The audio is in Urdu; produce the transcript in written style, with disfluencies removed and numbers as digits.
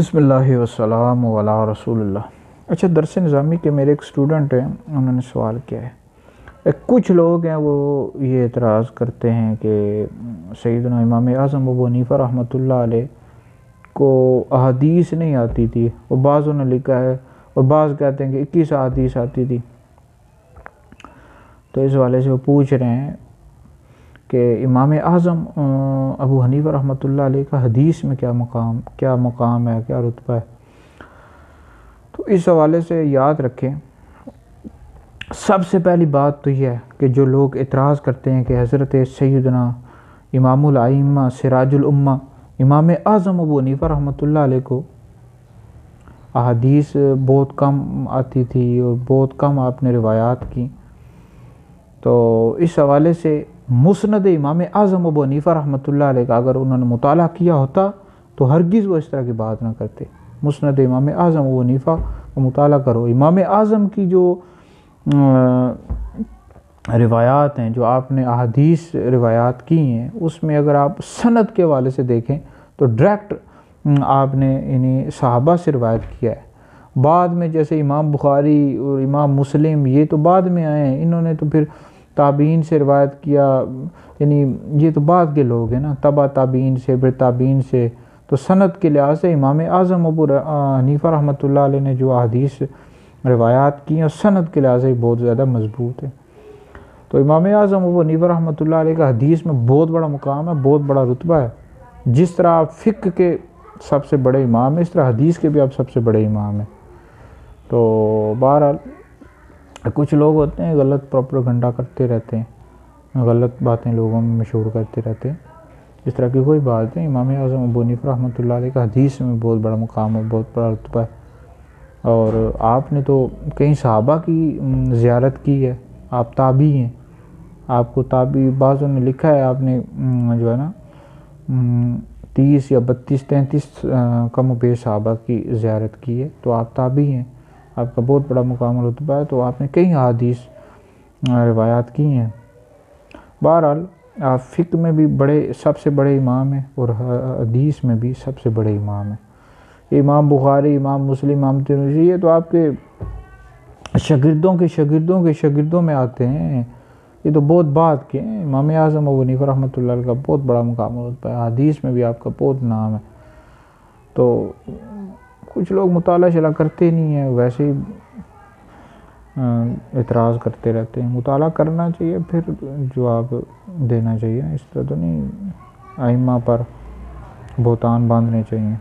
بسم اللہ والسلام علی رسول اللہ۔ اچھا، درس نظامی کے میرے ایک اسٹوڈنٹ ہیں، انہوں نے سوال کیا ہے۔ کچھ لوگ ہیں وہ یہ اعتراض کرتے ہیں کہ سیدنا امام اعظم ابو حنیفہ رحمۃ اللہ علیہ کو احادیث نہیں آتی تھی، وہ بعضوں نے لکھا ہے اور بعض کہتے ہیں کہ 21 احادیث آتی تھی۔ تو اس حوالے سے وہ پوچھ رہے ہیں کہ امام اعظم ابو حنیفہ رحمۃ اللہ علیہ کا حدیث میں کیا مقام ہے، کیا رتبہ ہے۔ تو اس حوالے سے یاد رکھیں، سب سے پہلی بات تو یہ ہے کہ جو لوگ اعتراض کرتے ہیں کہ حضرت سیدنا امام الائمہ سراج الامہ امام اعظم ابو حنیفہ رحمۃ اللہ علیہ کو احادیث بہت کم آتی تھی اور بہت کم آپ نے روایات کی، تو اس حوالے سے مسند امام اعظم ابو حنیفہ رحمۃ اللہ علیہ کا اگر انہوں نے مطالعہ کیا ہوتا تو ہرگز وہ اس طرح کی بات نہ کرتے۔ مسند امام اعظم ابو حنیفہ کا مطالعہ کرو، امام اعظم کی جو روایات ہیں، جو آپ نے احادیث روایات کی ہیں، اس میں اگر آپ سند کے حوالے سے دیکھیں تو ڈائریکٹ آپ نے یعنی صحابہ سے روایت کیا ہے۔ بعد میں جیسے امام بخاری اور امام مسلم یہ تو بعد میں آئے ہیں، انہوں نے تو پھر تابعین سے روایت کیا، یعنی یہ تو بعد کے لوگ ہیں نا، تبع تابعین سے، پھر تابعین سے، تو سند کے لحاظ سے امام اعظم ابو حنیفہ رحمۃ اللہ علیہ نے جو احادیث روایات کی ہیں سند کے لحاظ سے بہت زیادہ مضبوط ہے۔ تو امام اعظم ابو حنیفہ رحمۃ اللہ علیہ کا حدیث میں بہت بڑا مقام ہے، بہت بڑا رتبہ ہے۔ جس طرح آپ فقہ کے سب سے بڑے امام ہیں، اس طرح حدیث کے بھی آپ سب سے بڑے امام ہیں۔ تو بہرحال کچھ لوگ ہوتے ہیں غلط پروپیگنڈا کرتے رہتے ہیں، غلط باتیں لوگوں میں مشہور کرتے رہتے ہیں، اس طرح کی کوئی بات نہیں۔ امام اعظم ابو حنیفہ رحمۃ اللہ علیہ کا حدیث میں بہت بڑا مقام ہے، بہت بڑا رتبہ ہے، اور آپ نے تو کئی صحابہ کی زیارت کی ہے، آپ تابعی ہیں، آپ کو تابعی بعضوں نے لکھا ہے، آپ نے جو ہے نا 30 یا 32 33 کم و بیش صحابہ کی زیارت کی ہے، تو آپ تابعی ہیں، آپ کا بہت بڑا مقام و رتبہ ہے، تو آپ نے کئی احادیث روایات کی ہیں۔ بہرحال آپ فقہ میں بھی سب سے بڑے امام ہیں اور حدیث میں بھی سب سے بڑے امام ہیں۔ امام بخاری، امام مسلم، امام ترمذی یہ تو آپ کے شاگردوں کے شاگردوں کے شاگردوں میں آتے ہیں، یہ تو بہت بعد کے ہیں۔ امام اعظم ابو حنیفہ رحمۃ اللہ علیہ کا بہت بڑا مقام و رتبہ ہے، حدیث میں بھی آپ کا بہت نام ہے۔ تو کچھ لوگ مطالعہ کرتے نہیں ہیں، ویسے ہی اعتراض کرتے رہتے ہیں۔ مطالعہ کرنا چاہیے، پھر جواب دینا چاہیے، اس طرح تو نہیں ائمہ پر بہتان باندھنے چاہیے۔